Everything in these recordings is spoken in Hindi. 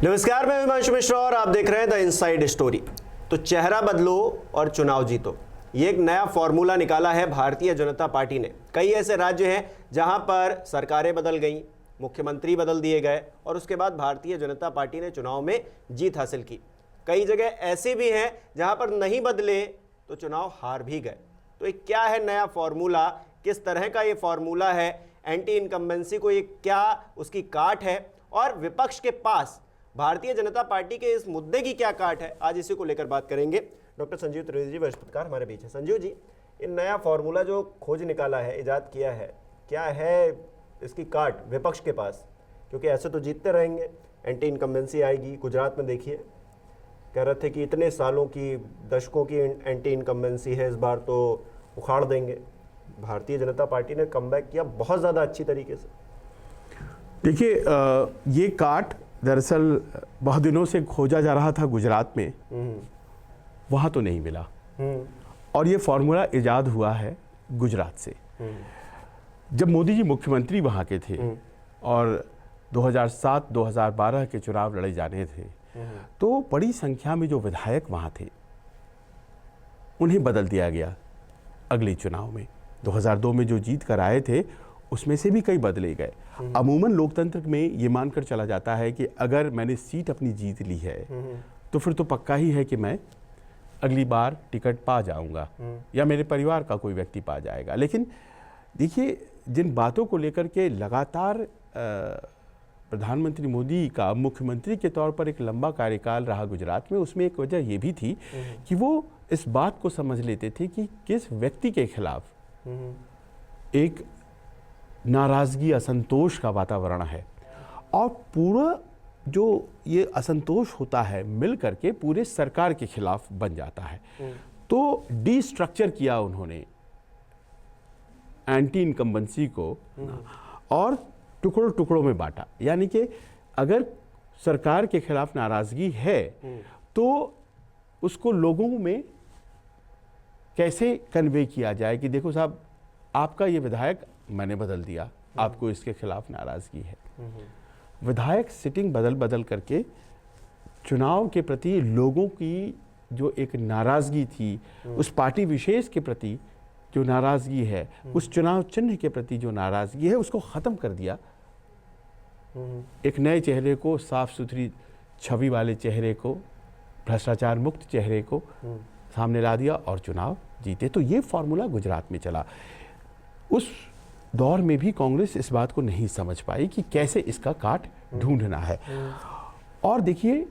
नमस्कार, मैं हिमांशु मिश्रा और आप देख रहे हैं द इनसाइड स्टोरी। तो चेहरा बदलो और चुनाव जीतो, ये एक नया फॉर्मूला निकाला है भारतीय जनता पार्टी ने। कई ऐसे राज्य हैं जहां पर सरकारें बदल गईं, मुख्यमंत्री बदल दिए गए और उसके बाद भारतीय जनता पार्टी ने चुनाव में जीत हासिल की। कई जगह ऐसी भी हैं जहां पर नहीं बदले तो चुनाव हार भी गए। तो ये क्या है नया फॉर्मूला, किस तरह का ये फॉर्मूला है, एंटी इनकम्बेंसी को ये क्या उसकी काट है और विपक्ष के पास भारतीय जनता पार्टी के इस मुद्दे की क्या काट है, आज इसी को लेकर बात करेंगे। डॉक्टर संजीव त्रिवेदी जी वरिष्ठ पत्रकार हमारे बीच है। संजीव जी, ये नया फॉर्मूला जो खोज निकाला है, इजाद किया है, क्या है इसकी काट विपक्ष के पास? क्योंकि ऐसे तो जीतते रहेंगे, एंटी इनकम्बेंसी आएगी। गुजरात में देखिए, कह रहे थे कि इतने सालों की, दशकों की एंटी इनकम्बेंसी है, इस बार तो उखाड़ देंगे। भारतीय जनता पार्टी ने कमबैक किया बहुत ज़्यादा अच्छी तरीके से। देखिए, ये काट दरअसल बहुत दिनों से खोजा जा रहा था गुजरात में, वहाँ तो नहीं मिला और ये फॉर्मूला इजाद हुआ है गुजरात से। जब मोदी जी मुख्यमंत्री वहाँ के थे और 2007-2012 के चुनाव लड़े जाने थे, तो बड़ी संख्या में जो विधायक वहाँ थे उन्हें बदल दिया गया अगले चुनाव में। 2002 में जो जीत कर आए थे उसमें से भी कई बदले गए। अमूमन लोकतंत्र में ये मानकर चला जाता है कि अगर मैंने सीट अपनी जीत ली है तो फिर तो पक्का ही है कि मैं अगली बार टिकट पा जाऊंगा या मेरे परिवार का कोई व्यक्ति पा जाएगा। लेकिन देखिए, जिन बातों को लेकर के लगातार प्रधानमंत्री मोदी का मुख्यमंत्री के तौर पर एक लंबा कार्यकाल रहा गुजरात में, उसमें एक वजह ये भी थी कि वो इस बात को समझ लेते थे कि किस व्यक्ति के खिलाफ एक नाराज़गी, असंतोष का वातावरण है और पूरा जो ये असंतोष होता है मिल करके पूरे सरकार के खिलाफ बन जाता है। तो डिस्ट्रक्चर किया उन्होंने एंटी इनकम्बेंसी को और टुकड़ों टुकड़ों में बांटा। यानी कि अगर सरकार के खिलाफ नाराज़गी है तो उसको लोगों में कैसे कन्वे किया जाए कि देखो साहब, आपका ये विधायक मैंने बदल दिया, आपको इसके खिलाफ नाराज़गी है। विधायक सिटिंग बदल बदल करके चुनाव के प्रति लोगों की जो एक नाराज़गी थी, उस पार्टी विशेष के प्रति जो नाराज़गी है, उस चुनाव चिन्ह के प्रति जो नाराज़गी है, उसको ख़त्म कर दिया। एक नए चेहरे को, साफ सुथरी छवि वाले चेहरे को, भ्रष्टाचार मुक्त चेहरे को सामने ला दिया और चुनाव जीते। तो ये फॉर्मूला गुजरात में चला। उस दौर में भी कांग्रेस इस बात को नहीं समझ पाई कि कैसे इसका काट ढूंढना है। और देखिए,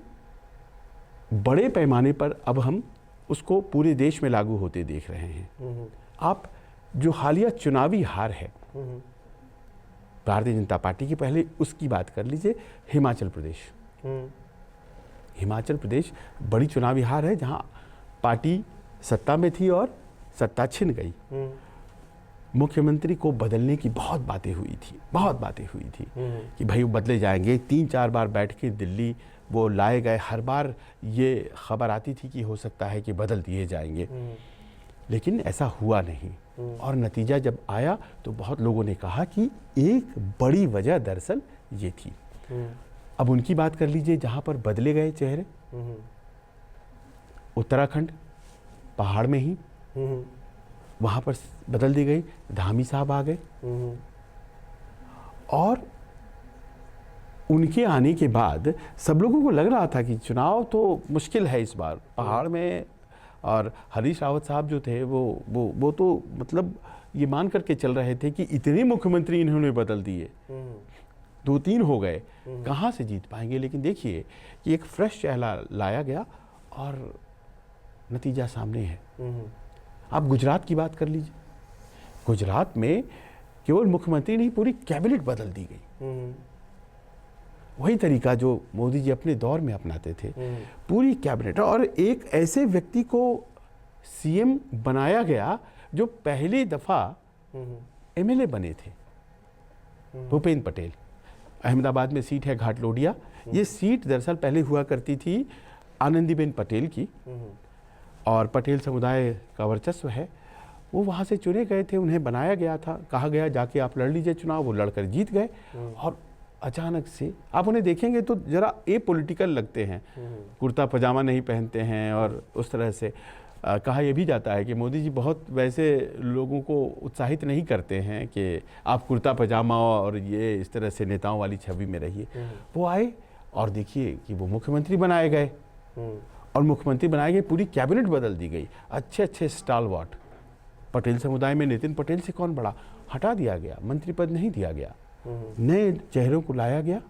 बड़े पैमाने पर अब हम उसको पूरे देश में लागू होते देख रहे हैं। आप जो हालिया चुनावी हार है भारतीय जनता पार्टी की, पहले उसकी बात कर लीजिए। हिमाचल प्रदेश बड़ी चुनावी हार है, जहां पार्टी सत्ता में थी और सत्ता छिन गई। मुख्यमंत्री को बदलने की बहुत बातें हुई थी कि भाई वो बदले जाएंगे। 3-4 बार बैठ के दिल्ली वो लाए गए, हर बार ये खबर आती थी कि हो सकता है कि बदल दिए जाएंगे, लेकिन ऐसा हुआ नहीं। और नतीजा जब आया तो बहुत लोगों ने कहा कि एक बड़ी वजह दरअसल ये थी। अब उनकी बात कर लीजिए जहाँ पर बदले गए चेहरे। उत्तराखंड, पहाड़ में ही वहाँ पर बदल दी गई, धामी साहब आ गए और उनके आने के बाद सब लोगों को लग रहा था कि चुनाव तो मुश्किल है इस बार पहाड़ में। और हरीश रावत साहब जो थे वो तो मतलब ये मान करके चल रहे थे कि इतने मुख्यमंत्री इन्होंने बदल दिए, 2-3 हो गए, कहाँ से जीत पाएंगे। लेकिन देखिए कि एक फ्रेश चेहरा लाया गया और नतीजा सामने है। आप गुजरात की बात कर लीजिए। गुजरात में केवल मुख्यमंत्री नहीं, पूरी कैबिनेट बदल दी गई। वही तरीका जो मोदी जी अपने दौर में अपनाते थे, पूरी कैबिनेट। और एक ऐसे व्यक्ति को सीएम बनाया गया जो पहली दफा एमएलए बने थे, भूपेंद्र पटेल। अहमदाबाद में सीट है घाटलोडिया। ये सीट दरअसल पहले हुआ करती थी आनंदीबेन पटेल की और पटेल समुदाय का वर्चस्व है। वो वहाँ से चुने गए थे, उन्हें बनाया गया था, कहा गया जाके आप लड़ लीजिए चुनाव। वो लड़कर जीत गए और अचानक से आप उन्हें देखेंगे तो जरा एपॉलिटिकल लगते हैं, कुर्ता पजामा नहीं पहनते हैं और उस तरह से कहा यह भी जाता है कि मोदी जी बहुत वैसे लोगों को उत्साहित नहीं करते हैं कि आप कुर्ता पजामा और ये इस तरह से नेताओं वाली छवि में रहिए। वो आए और देखिए कि वो मुख्यमंत्री बनाए गए और मुख्यमंत्री बनाए गए, पूरी कैबिनेट बदल दी गई, अच्छे अच्छे स्टालवार्ट। पटेल समुदाय में नितिन पटेल से कौन बड़ा, हटा दिया गया, मंत्री पद नहीं दिया गया, नए चेहरों को लाया गया।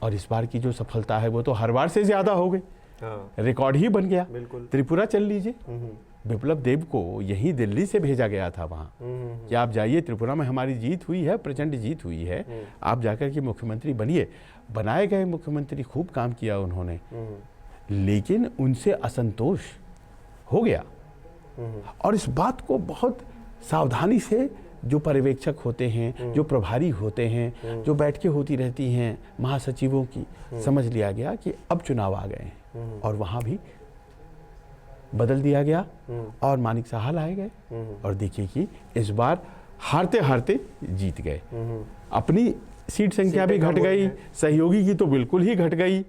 और इस बार की जो सफलता है वो तो हर बार से ज्यादा हो गई, रिकॉर्ड ही बन गया। त्रिपुरा चल लीजिए, बिप्लब देब को यही दिल्ली से भेजा गया था वहाँ कि आप जाइए, त्रिपुरा में हमारी जीत हुई है, प्रचंड जीत हुई है, आप जाकर के मुख्यमंत्री बनिए। बनाए गए मुख्यमंत्री, खूब काम किया उन्होंने, लेकिन उनसे असंतोष हो गया। और इस बात को बहुत सावधानी से जो पर्यवेक्षक होते हैं, जो प्रभारी होते हैं, जो बैठकें होती रहती हैं महासचिवों की, समझ लिया गया कि अब चुनाव आ गए हैं और वहाँ भी बदल दिया गया और मानिक साहा लाए गए। और देखिए कि इस बार हारते हारते जीत गए। अपनी सीट संख्या भी घट गई, सहयोगी की तो बिल्कुल ही घट गई,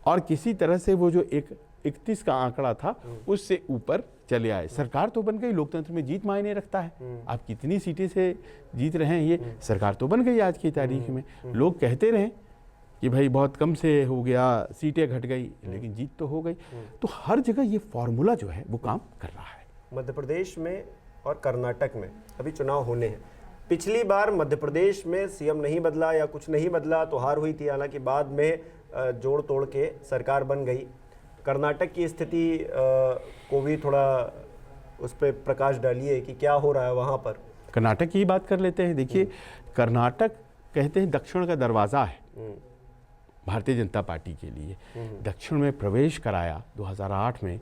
और किसी तरह से वो जो 31 का आंकड़ा था उससे ऊपर चले आए। सरकार तो बन गई, लोकतंत्र में जीत मायने रखता है, आप कितनी सीटें से जीत रहे हैं, ये सरकार तो बन गई आज की तारीख में। लोग कहते रहे कि भाई बहुत कम से हो गया, सीटें घट गई, लेकिन जीत तो हो गई। तो हर जगह ये फॉर्मूला जो है वो काम कर रहा है। मध्य प्रदेश में और कर्नाटक में अभी चुनाव होने हैं। पिछली बार मध्य प्रदेश में सीएम नहीं बदला या कुछ नहीं बदला तो हार हुई थी, हालांकि बाद में जोड़ तोड़ के सरकार बन गई। कर्नाटक की स्थिति को भी थोड़ा उस पर प्रकाश डालिए कि क्या हो रहा है वहाँ पर। कर्नाटक की बात कर लेते हैं। देखिए, कर्नाटक कहते हैं दक्षिण का दरवाज़ा है भारतीय जनता पार्टी के लिए। दक्षिण में प्रवेश कराया 2008 में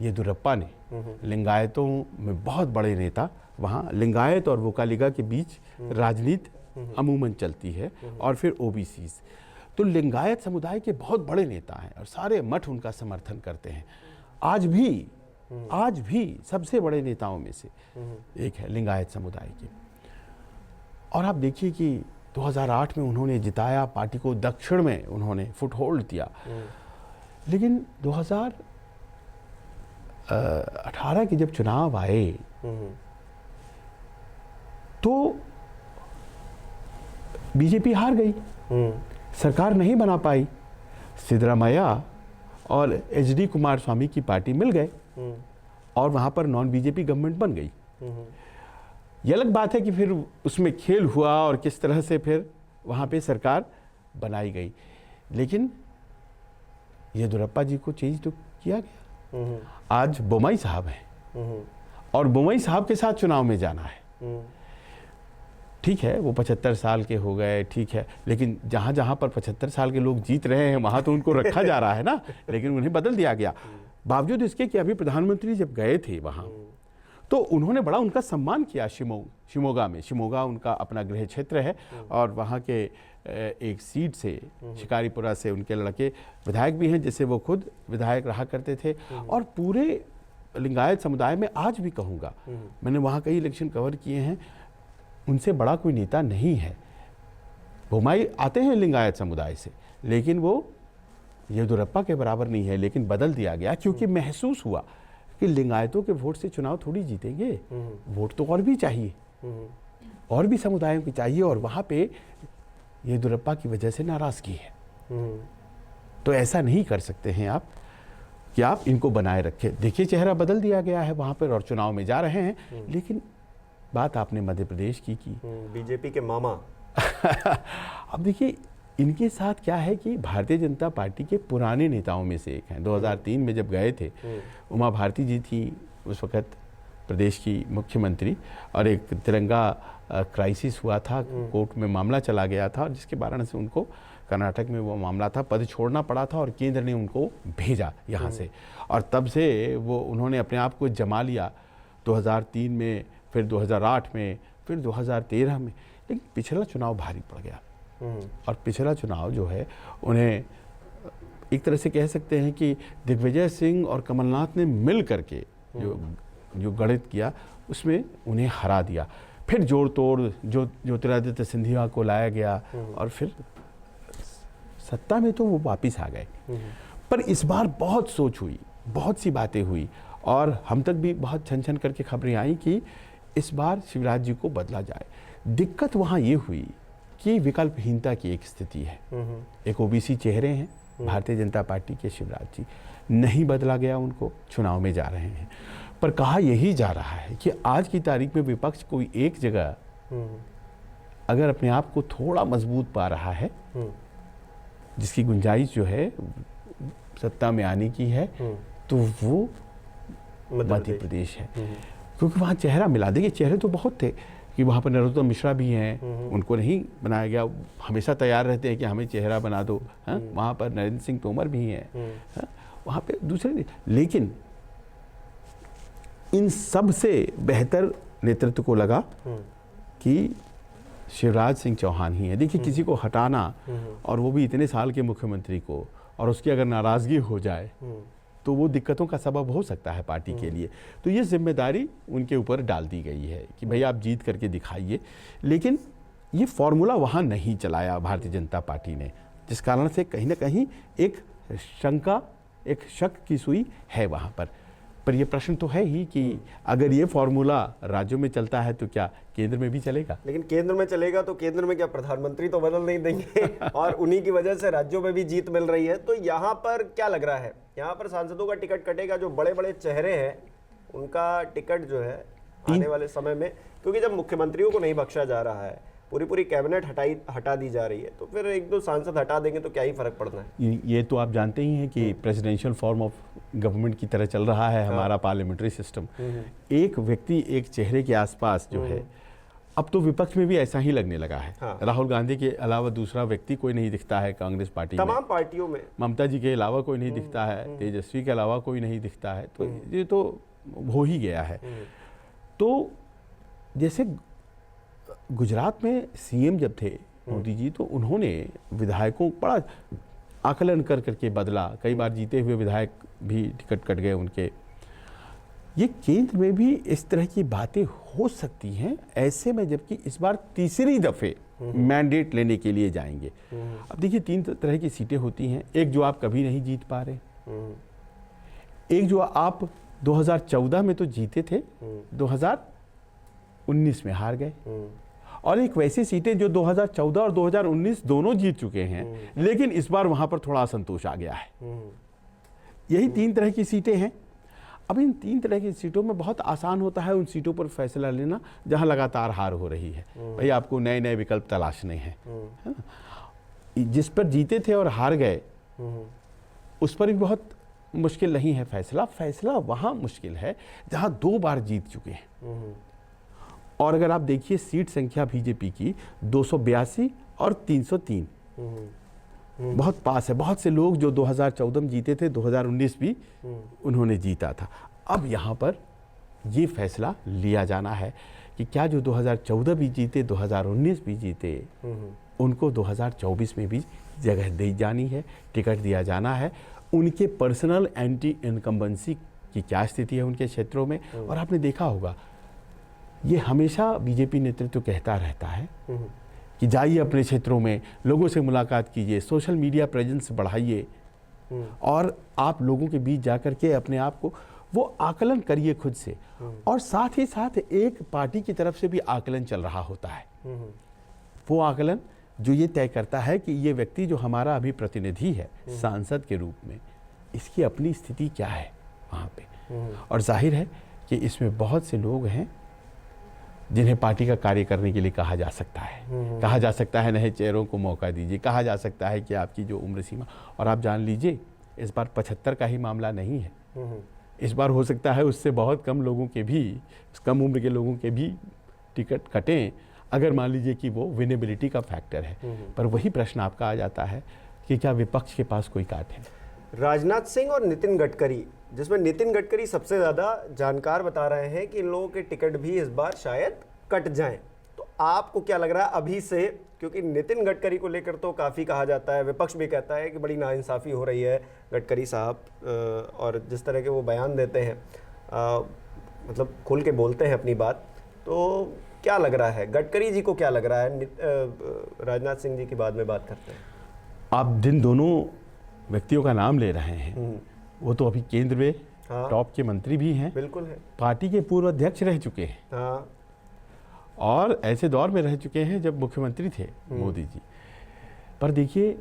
येदियुरप्पा ने। लिंगायतों में बहुत बड़े नेता, वहाँ लिंगायत और वोकालिगा के बीच राजनीति अमूमन चलती है, और फिर ओबीसी। तो लिंगायत समुदाय के बहुत बड़े नेता हैं और सारे मठ उनका समर्थन करते हैं। आज भी सबसे बड़े नेताओं में से एक है लिंगायत समुदाय के। और आप देखिए कि 2008 में उन्होंने जिताया पार्टी को, दक्षिण में उन्होंने फुटहोल्ड दिया। लेकिन 2018 के जब चुनाव आए तो बीजेपी हार गई, सरकार नहीं बना पाई। सिद्धरामैया और एचडी कुमारस्वामी की पार्टी मिल गए और वहाँ पर नॉन बीजेपी गवर्नमेंट बन गई। ये अलग बात है कि फिर उसमें खेल हुआ और किस तरह से फिर वहाँ पे सरकार बनाई गई, लेकिन येदियुरप्पा जी को चेंज तो किया गया। आज बोम्मई साहब हैं और बोम्मई साहब के साथ चुनाव में जाना है। ठीक है, वो 75 साल के हो गए, ठीक है, लेकिन जहाँ जहाँ पर 75 साल के लोग जीत रहे हैं वहाँ तो उनको रखा जा रहा है ना, लेकिन उन्हें बदल दिया गया। बावजूद इसके कि अभी प्रधानमंत्री जब गए थे वहाँ तो उन्होंने बड़ा उनका सम्मान किया। शिमोगा में, शिमोगा उनका अपना गृह क्षेत्र है और वहाँ के एक सीट से, शिकारीपुरा से उनके लड़के विधायक भी हैं, जिससे वो खुद विधायक रहा करते थे। और पूरे लिंगायत समुदाय में आज भी कहूँगा, मैंने वहाँ कई इलेक्शन कवर किए हैं, उनसे बड़ा कोई नेता नहीं है। बोम्मई आते हैं लिंगायत समुदाय से, लेकिन वो येदियुरप्पा के बराबर नहीं है। लेकिन बदल दिया गया क्योंकि महसूस हुआ कि लिंगायतों के वोट से चुनाव थोड़ी जीतेंगे, वोट तो और भी चाहिए, और भी समुदायों की चाहिए, और वहाँ पे येदियुरप्पा की वजह से नाराजगी है। तो ऐसा नहीं कर सकते हैं आप कि आप इनको बनाए रखें। देखिए, चेहरा बदल दिया गया है वहाँ पर और चुनाव में जा रहे हैं। लेकिन बात आपने मध्य प्रदेश की बीजेपी के मामा। अब देखिए, इनके साथ क्या है कि भारतीय जनता पार्टी के पुराने नेताओं में से एक हैं। 2003 में जब गए थे, उमा भारती जी थी उस वक़्त प्रदेश की मुख्यमंत्री, और एक तिरंगा क्राइसिस हुआ था, कोर्ट में मामला चला गया था, जिसके कारण से उनको कर्नाटक में वो मामला था, पद छोड़ना पड़ा था और केंद्र ने उनको भेजा यहाँ से। और तब से वो उन्होंने अपने आप को जमा लिया 2003 में, फिर 2008 में, फिर 2013 में। लेकिन पिछला चुनाव भारी पड़ गया, और पिछला चुनाव जो है उन्हें एक तरह से कह सकते हैं कि दिग्विजय सिंह और कमलनाथ ने मिल करके जो गणित किया उसमें उन्हें हरा दिया। फिर जोड़ तोड़ ज्योतिरादित्य सिंधिया को लाया गया और फिर सत्ता में तो वो वापिस आ गए। पर इस बार बहुत सोच हुई, बहुत सी बातें हुई और हम तक भी बहुत छन छन करके खबरें आई कि इस बार शिवराज जी को बदला जाए। दिक्कत वहाँ ये हुई कि विकल्पहीनता की एक स्थिति है। एक ओबीसी चेहरे हैं भारतीय जनता पार्टी के शिवराज जी, नहीं बदला गया उनको, चुनाव में जा रहे हैं। पर कहा यही जा रहा है कि आज की तारीख में विपक्ष कोई एक जगह अगर अपने आप को थोड़ा मजबूत पा रहा है, जिसकी गुंजाइश जो है सत्ता में आने की है, तो वो मध्य प्रदेश है। क्योंकि वहाँ चेहरा मिला, देखिए चेहरे तो बहुत थे कि वहाँ पर नरोत्तम मिश्रा भी हैं, उनको नहीं बनाया गया, हमेशा तैयार रहते हैं कि हमें चेहरा बना दो। वहाँ पर नरेंद्र सिंह तोमर भी हैं, वहाँ पे दूसरे, लेकिन इन सब से बेहतर नेतृत्व को लगा कि शिवराज सिंह चौहान ही है। देखिए किसी को हटाना और वो भी इतने साल के मुख्यमंत्री को, और उसकी अगर नाराजगी हो जाए तो वो दिक्कतों का सबब हो सकता है पार्टी के लिए। तो ये जिम्मेदारी उनके ऊपर डाल दी गई है कि भाई आप जीत करके दिखाइए। लेकिन ये फॉर्मूला वहाँ नहीं चलाया भारतीय जनता पार्टी ने, जिस कारण से कहीं ना कहीं एक शंका, एक शक की सुई है वहाँ पर ये प्रश्न तो है ही कि अगर ये फॉर्मूला राज्यों में चलता है तो क्या केंद्र में भी चलेगा? लेकिन केंद्र में चलेगा तो केंद्र में क्या प्रधानमंत्री तो बदल नहीं देंगे और उन्हीं की वजह से राज्यों में भी जीत मिल रही है। तो यहाँ पर क्या लग रहा है, यहाँ पर सांसदों का टिकट कटेगा, जो बड़े बड़े चेहरे हैं उनका टिकट जो है आने वाले समय में, क्योंकि जब मुख्यमंत्रियों को नहीं बख्शा जा रहा है, पूरी कैबिनेट हटा दी जा रही है, तो फिर एक दो सांसद हटा देंगे तो क्या ही फर्क पड़ना है। ये तो आप जानते ही हैं कि प्रेसिडेंशियल फॉर्म ऑफ गवर्नमेंट की तरह चल रहा है हमारा पार्लियामेंट्री सिस्टम। एक व्यक्ति एक चेहरे के आसपास जो है, अब तो विपक्ष में भी ऐसा ही लगने लगा है। राहुल गांधी के अलावा दूसरा व्यक्ति कोई नहीं दिखता है कांग्रेस पार्टी में, तमाम पार्टियों में ममता जी के अलावा कोई नहीं दिखता है, तेजस्वी के अलावा कोई नहीं दिखता है, तो ये तो हो ही गया है। तो जैसे गुजरात में सीएम जब थे मोदी जी, तो उन्होंने विधायकों को बड़ा आकलन कर करके बदला, कई बार जीते हुए विधायक भी टिकट कट गए उनके। ये केंद्र में भी इस तरह की बातें हो सकती हैं ऐसे में, जबकि इस बार तीसरी दफे मैंडेट लेने के लिए जाएंगे। अब देखिए 3 तरह की सीटें होती हैं, एक जो आप कभी नहीं जीत पा रहे, एक जो आप 2014 में तो जीते थे, 2019 में हार गए, और एक वैसी सीटें जो 2014 और 2019 दोनों जीत चुके हैं, लेकिन इस बार वहां पर थोड़ा असंतोष आ गया है। यही 3 तरह की सीटें हैं। अब इन 3 तरह की सीटों में बहुत आसान होता है उन सीटों पर फैसला लेना जहां लगातार हार हो रही है। भाई आपको नए नए विकल्प तलाशने हैं। जिस पर जीते थे और हार गए उस पर भी बहुत मुश्किल नहीं है फैसला। फैसला वहां मुश्किल है जहां 2 बार जीत चुके हैं। और अगर आप देखिए सीट संख्या बीजेपी की 282 और 303 बहुत पास है। बहुत से लोग जो 2014 में जीते थे, 2019 भी उन्होंने जीता था। अब यहाँ पर ये फैसला लिया जाना है कि क्या जो 2014 भी जीते, 2019 भी जीते, उनको 2024 में भी जगह दी जानी है, टिकट दिया जाना है। उनके पर्सनल एंटी इनकम्बेंसी की क्या स्थिति है उनके क्षेत्रों में। और आपने देखा होगा ये हमेशा बीजेपी नेतृत्व कहता रहता है कि जाइए अपने क्षेत्रों में, लोगों से मुलाकात कीजिए, सोशल मीडिया प्रेजेंस बढ़ाइए और आप लोगों के बीच जाकर के अपने आप को वो आकलन करिए खुद से। और साथ ही साथ एक पार्टी की तरफ से भी आकलन चल रहा होता है। वो आकलन जो ये तय करता है कि ये व्यक्ति जो हमारा अभी प्रतिनिधि है सांसद के रूप में, इसकी अपनी स्थिति क्या है वहाँ पे। और जाहिर है कि इसमें बहुत से लोग हैं जिन्हें पार्टी का कार्य करने के लिए कहा जा सकता है। कहा जा सकता है नए चेहरों को मौका दीजिए, कहा जा सकता है कि आपकी जो उम्र सीमा, और आप जान लीजिए इस बार 75 का ही मामला नहीं है। इस बार हो सकता है उससे बहुत कम लोगों के भी, कम उम्र के लोगों के भी टिकट कटें, अगर मान लीजिए कि वो विनेबिलिटी का फैक्टर है। पर वही प्रश्न आपका आ जाता है कि क्या विपक्ष के पास कोई काट है। राजनाथ सिंह और नितिन गडकरी, जिसमें नितिन गडकरी सबसे ज़्यादा जानकार बता रहे हैं कि इन लोगों के टिकट भी इस बार शायद कट जाएं। तो आपको क्या लग रहा है अभी से, क्योंकि नितिन गडकरी को लेकर तो काफ़ी कहा जाता है, विपक्ष भी कहता है कि बड़ी नाइंसाफ़ी हो रही है गडकरी साहब, और जिस तरह के वो बयान देते हैं, मतलब खुल के बोलते हैं अपनी बात, तो क्या लग रहा है गडकरी जी को, क्या लग रहा है? राजनाथ सिंह जी की बाद में बात करते हैं। आप जिन दोनों व्यक्तियों का नाम ले रहे हैं वो तो अभी केंद्र में टॉप के मंत्री भी हैं, बिल्कुल है, पार्टी के पूर्व अध्यक्ष रह चुके हैं। हाँ, और ऐसे दौर में रह चुके हैं जब मुख्यमंत्री थे मोदी जी। पर देखिए,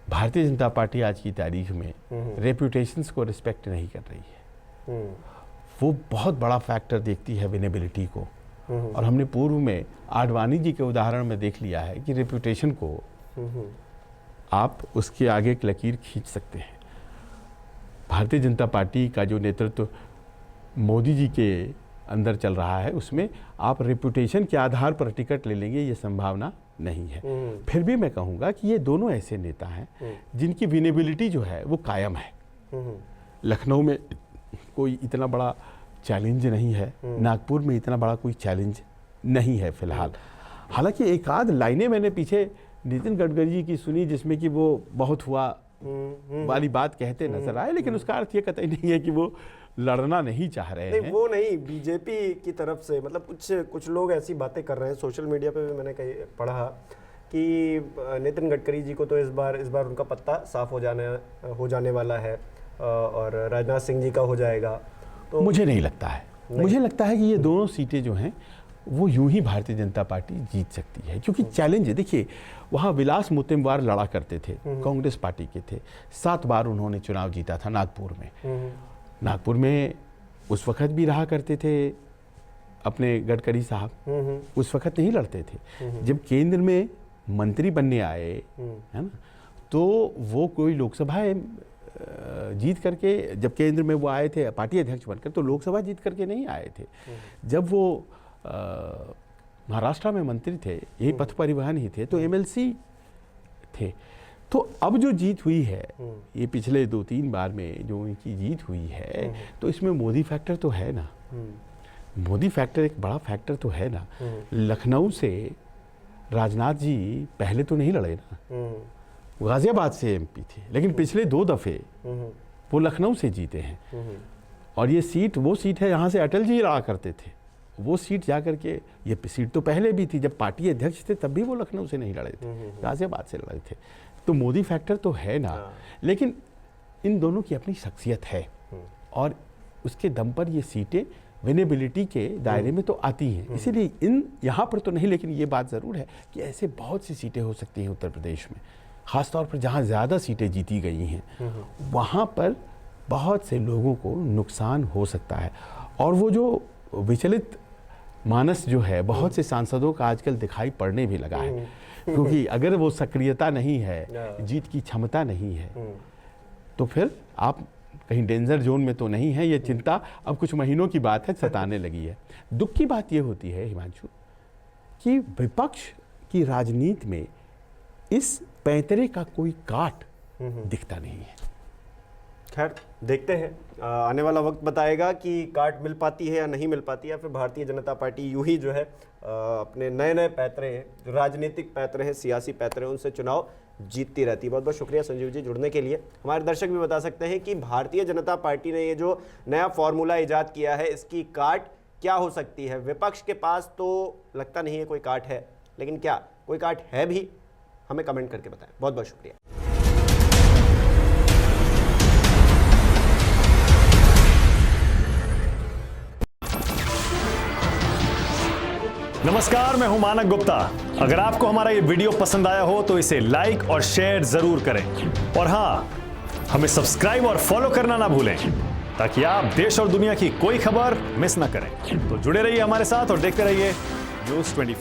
भारतीय जनता पार्टी आज की तारीख में रेपुटेशंस को रिस्पेक्ट नहीं कर रही है। वो बहुत बड़ा फैक्टर देखती है विनेबिलिटी को। और हमने पूर्व में आडवाणी जी के उदाहरण में देख लिया है कि रेपुटेशन को आप उसके आगे एक लकीर खींच सकते हैं। भारतीय जनता पार्टी का जो नेतृत्व मोदी जी के अंदर चल रहा है उसमें आप रेपुटेशन के आधार पर टिकट ले लेंगे, ये संभावना नहीं है। फिर भी मैं कहूँगा कि ये दोनों ऐसे नेता हैं जिनकी विनेबिलिटी जो है वो कायम है। लखनऊ में कोई इतना बड़ा चैलेंज नहीं है, नागपुर में इतना बड़ा कोई चैलेंज नहीं है फिलहाल। हालांकि एक आध लाइनें मैंने पीछे नितिन गडकरी जी की सुनी जिसमें कि वो बहुत हुआ वाली बात कहते नजर आए, लेकिन उसका अर्थ ये कतई नहीं है कि वो लड़ना नहीं चाह रहे हैं। वो नहीं, बीजेपी की तरफ से मतलब कुछ लोग ऐसी बातें कर रहे हैं, सोशल मीडिया पे भी मैंने कहीं पढ़ा कि नितिन गडकरी जी को तो इस बार उनका पत्ता साफ हो जाने वाला है और राजनाथ सिंह जी का हो जाएगा। तो मुझे नहीं लगता है, मुझे लगता है कि ये दोनों सीटें जो हैं वो यूं ही भारतीय जनता पार्टी जीत सकती है, क्योंकि चैलेंज है। देखिए, वहाँ विलास मुत्तेमवार लड़ा करते थे, कांग्रेस पार्टी के थे, 7 बार उन्होंने चुनाव जीता था नागपुर में। नागपुर में उस वक्त भी रहा करते थे अपने गडकरी साहब, उस वक्त नहीं लड़ते थे। जब केंद्र में मंत्री बनने आए, है ना, तो वो कोई लोकसभा जीत करके, जब केंद्र में वो आए थे पार्टी अध्यक्ष बनकर, तो लोकसभा जीत करके नहीं आए थे। जब वो महाराष्ट्र में मंत्री थे, यही पथ परिवहन ही थे, तो एमएलसी थे। तो अब जो जीत हुई है, ये पिछले 2-3 बार में जो इनकी जीत हुई है, तो इसमें मोदी फैक्टर तो है ना। मोदी फैक्टर एक बड़ा फैक्टर तो है ना। लखनऊ से राजनाथ जी पहले तो नहीं लड़े ना, गाजियाबाद से एमपी थे, लेकिन पिछले 2 दफे वो लखनऊ से जीते हैं। और ये सीट वो सीट है जहाँ से अटल जी लड़ा करते थे। वो सीट जा करके, ये सीट तो पहले भी थी जब पार्टी अध्यक्ष थे, तब भी वो लखनऊ से नहीं लड़े थे, गाजियाबाद से लड़े थे। तो मोदी फैक्टर तो है ना, लेकिन इन दोनों की अपनी शख्सियत है और उसके दम पर ये सीटें विनेबिलिटी के दायरे में तो आती हैं। इसीलिए इन यहाँ पर तो नहीं, लेकिन ये बात ज़रूर है कि ऐसे बहुत सी सीटें हो सकती हैं उत्तर प्रदेश में, ख़ासतौर पर जहाँ ज़्यादा सीटें जीती गई हैं, वहाँ पर बहुत से लोगों को नुकसान हो सकता है। और वो जो विचलित मानस जो है बहुत से सांसदों का आजकल दिखाई पड़ने भी लगा है, क्योंकि अगर वो सक्रियता नहीं है, जीत की क्षमता नहीं है, तो फिर आप कहीं डेंजर जोन में तो नहीं है। ये चिंता अब कुछ महीनों की बात है, सताने लगी है। दुख की बात ये होती है हिमांशु कि विपक्ष की राजनीति में इस पैंतरे का कोई काट दिखता नहीं है। खैर, देखते हैं, आने वाला वक्त बताएगा कि काट मिल पाती है या नहीं मिल पाती है, या फिर भारतीय जनता पार्टी यूं ही जो है अपने नए पैतरे हैं, जो राजनीतिक पैतरे हैं, सियासी पैतरे हैं, उनसे चुनाव जीतती रहती है। बहुत बहुत शुक्रिया संजीव जी जुड़ने के लिए। हमारे दर्शक भी बता सकते हैं कि भारतीय जनता पार्टी ने ये जो नया फॉर्मूला ईजाद किया है, इसकी काट क्या हो सकती है? विपक्ष के पास तो लगता नहीं है कोई काट है, लेकिन क्या कोई काट है भी? हमें कमेंट करके बताएं। बहुत बहुत शुक्रिया। नमस्कार, मैं हूं मानक गुप्ता। अगर आपको हमारा ये वीडियो पसंद आया हो तो इसे लाइक और शेयर जरूर करें, और हां, हमें सब्सक्राइब और फॉलो करना ना भूलें ताकि आप देश और दुनिया की कोई खबर मिस ना करें। तो जुड़े रहिए हमारे साथ और देखते रहिए न्यूज़ 24।